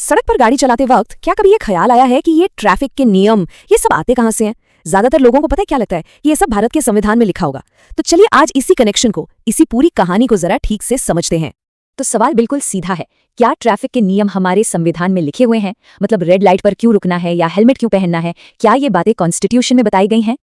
सड़क पर गाड़ी चलाते वक्त क्या कभी ये ख्याल आया है कि ये ट्रैफिक के नियम ये सब आते कहाँ से हैं? ज्यादातर लोगों को पता है क्या लगता है कि ये सब भारत के संविधान में लिखा होगा। तो चलिए आज इसी कनेक्शन को, इसी पूरी कहानी को जरा ठीक से समझते हैं। तो सवाल बिल्कुल सीधा है, क्या ट्रैफिक के नियम हमारे संविधान में लिखे हुए हैं? मतलब रेड लाइट पर क्यों रुकना है या हेलमेट क्यों पहनना है, क्या ये बातें कॉन्स्टिट्यूशन में बताई गई हैं?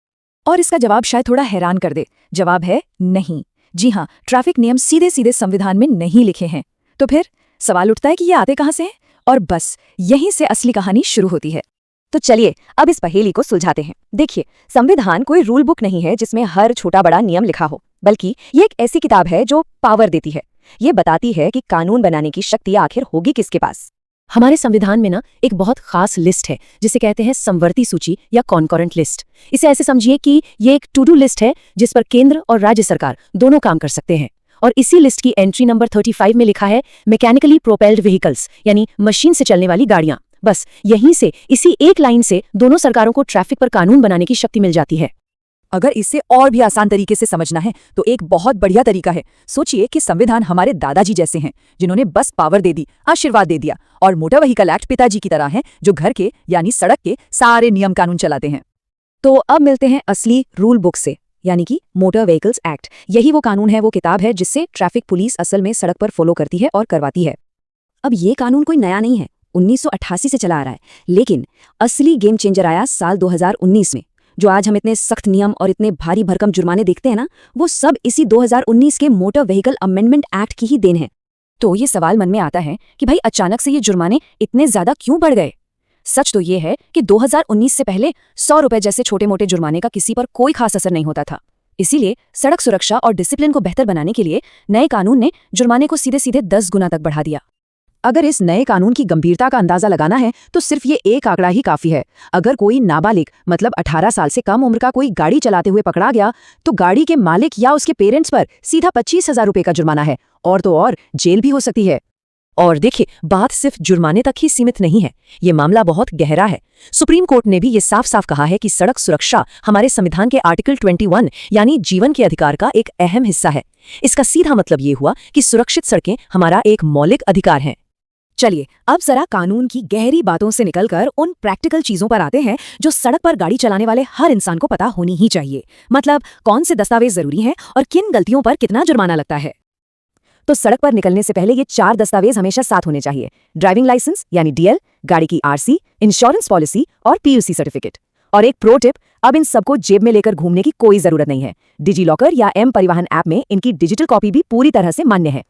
और इसका जवाब शायद थोड़ा हैरान कर दे। जवाब है नहीं। जी हाँ, ट्रैफिक नियम सीधे सीधे संविधान में नहीं लिखे हैं। तो फिर सवाल उठता है कि ये आते कहाँ से हैं? और बस यहीं से असली कहानी शुरू होती है। तो चलिए अब इस पहेली को सुलझाते हैं। देखिए, संविधान कोई रूल बुक नहीं है जिसमें हर छोटा बड़ा नियम लिखा हो, बल्कि ये एक ऐसी किताब है जो पावर देती है। ये बताती है कि कानून बनाने की शक्ति आखिर होगी किसके पास। हमारे संविधान में ना एक बहुत खास लिस्ट है जिसे कहते हैं समवर्ती सूची या कॉन्करेंट लिस्ट। इसे ऐसे समझिए कि ये एक टू डू लिस्ट है जिस पर केंद्र और राज्य सरकार दोनों काम कर सकते हैं। और इसी लिस्ट की एंट्री नंबर 35 में लिखा है मैकेनिकली प्रोपेल्ड व्हीकल्स, यानी मशीन से चलने वाली गाड़ियां। बस यहीं से, इसी एक लाइन से दोनों सरकारों को ट्रैफिक पर कानून बनाने की शक्ति मिल जाती है। अगर इसे और भी आसान तरीके से समझना है तो एक बहुत बढ़िया तरीका है। सोचिए कि संविधान हमारे दादाजी जैसे हैं जिन्होंने बस पावर दे दी, आशीर्वाद दे दिया, और मोटर व्हीकल एक्ट पिताजी की तरह है जो घर के यानी सड़क के सारे नियम कानून चलाते हैं। तो अब मिलते हैं असली रूल बुक से, यानी कि मोटर व्हीकल्स एक्ट। यही वो कानून है, वो किताब है जिससे ट्रैफिक पुलिस असल में सड़क पर फॉलो करती है और करवाती है। अब ये कानून कोई नया नहीं है, 1988 से चला आ रहा है, लेकिन असली गेम चेंजर आया साल 2019 में। जो आज हम इतने सख्त नियम और इतने भारी भरकम जुर्माने देखते हैं ना, वो सब इसी 2019 के मोटर व्हीकल अमेंडमेंट एक्ट की ही देन है। तो ये सवाल मन में आता है कि भाई अचानक से ये जुर्माने इतने ज्यादा क्यों बढ़ गए? सच तो ये है कि 2019 से पहले 100 रुपए जैसे छोटे मोटे जुर्माने का किसी पर कोई खास असर नहीं होता था। इसीलिए सड़क सुरक्षा और डिसिप्लिन को बेहतर बनाने के लिए नए कानून ने जुर्माने को सीधे सीधे 10 गुना तक बढ़ा दिया। अगर इस नए कानून की गंभीरता का अंदाजा लगाना है तो सिर्फ ये एक आंकड़ा ही काफी है। अगर कोई नाबालिग मतलब 18 साल से कम उम्र का कोई गाड़ी चलाते हुए पकड़ा गया तो गाड़ी के मालिक या उसके पेरेंट्स पर सीधा 25,000 रुपए का जुर्माना है, और तो और जेल भी हो सकती है। और देखिए, बात सिर्फ जुर्माने तक ही सीमित नहीं है, ये मामला बहुत गहरा है। सुप्रीम कोर्ट ने भी ये साफ साफ कहा है कि सड़क सुरक्षा हमारे संविधान के आर्टिकल 21 यानी जीवन के अधिकार का एक अहम हिस्सा है। इसका सीधा मतलब ये हुआ कि सुरक्षित सड़कें हमारा एक मौलिक अधिकार हैं। चलिए अब जरा कानून की गहरी बातों से निकलकर उन प्रैक्टिकल चीजों पर आते हैं जो सड़क पर गाड़ी चलाने वाले हर इंसान को पता होनी ही चाहिए। मतलब कौन से दस्तावेज जरूरी हैं और किन गलतियों पर कितना जुर्माना लगता है। तो सड़क पर निकलने से पहले ये 4 दस्तावेज हमेशा साथ होने चाहिए: ड्राइविंग लाइसेंस यानी डीएल, गाड़ी की आरसी, इंश्योरेंस पॉलिसी और पीयूसी सर्टिफिकेट। और एक प्रो टिप, अब इन सबको जेब में लेकर घूमने की कोई जरूरत नहीं है। डिजीलॉकर या एम परिवहन ऐप में इनकी डिजिटल कॉपी भी पूरी तरह से मान्य है।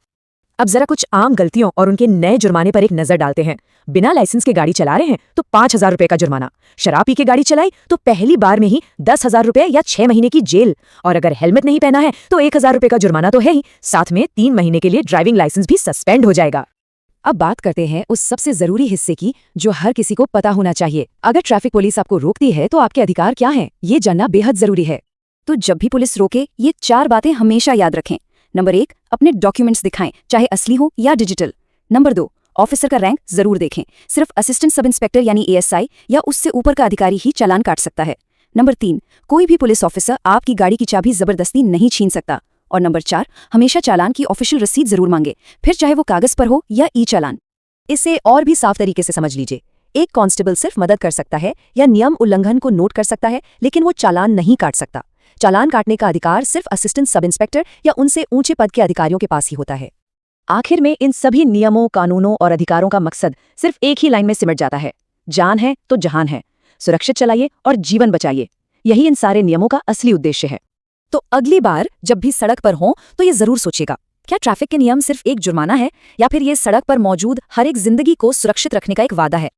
अब जरा कुछ आम गलतियों और उनके नए जुर्माने पर एक नजर डालते हैं। बिना लाइसेंस के गाड़ी चला रहे हैं तो 5,000 रुपए का जुर्माना। शराब पी के गाड़ी चलाई तो पहली बार में ही 10,000 रुपए या 6 महीने की जेल। और अगर हेलमेट नहीं पहना है तो 1,000 रुपए का जुर्माना तो है ही, साथ में 3 महीने के लिए ड्राइविंग लाइसेंस भी सस्पेंड हो जाएगा। अब बात करते हैं उस सबसे जरूरी हिस्से की जो हर किसी को पता होना चाहिए। अगर ट्रैफिक पुलिस आपको रोकती है तो आपके अधिकार क्या हैं, ये जानना बेहद जरूरी है। तो जब भी पुलिस रोके ये 4 बातें हमेशा याद रखें। नंबर 1, अपने डॉक्यूमेंट्स दिखाएं, चाहे असली हो या डिजिटल। नंबर 2, ऑफिसर का रैंक जरूर देखें, सिर्फ असिस्टेंट सब इंस्पेक्टर यानी एएसआई या उससे ऊपर का अधिकारी ही चालान काट सकता है। नंबर 3, कोई भी पुलिस ऑफिसर आपकी गाड़ी की चाबी जबरदस्ती नहीं छीन सकता। और नंबर 4, हमेशा चालान की ऑफिशियल रसीद जरूर मांगे, फिर चाहे वो कागज पर हो या ई चालान। इसे और भी साफ तरीके से समझ लीजिए। एक कांस्टेबल सिर्फ मदद कर सकता है या नियम उल्लंघन को नोट कर सकता है, लेकिन वो चालान नहीं काट सकता। चालान काटने का अधिकार सिर्फ असिस्टेंट सब इंस्पेक्टर या उनसे ऊंचे पद के अधिकारियों के पास ही होता है। आखिर में इन सभी नियमों, कानूनों और अधिकारों का मकसद सिर्फ एक ही लाइन में सिमट जाता है: जान है तो जहान है। सुरक्षित चलाइए और जीवन बचाइए। यही इन सारे नियमों का असली उद्देश्य है। तो अगली बार जब भी सड़क पर हो तो ये जरूर सोचेगा, क्या ट्रैफिक के नियम सिर्फ एक जुर्माना है या फिर ये सड़क पर मौजूद हर एक जिंदगी को सुरक्षित रखने का एक वादा है।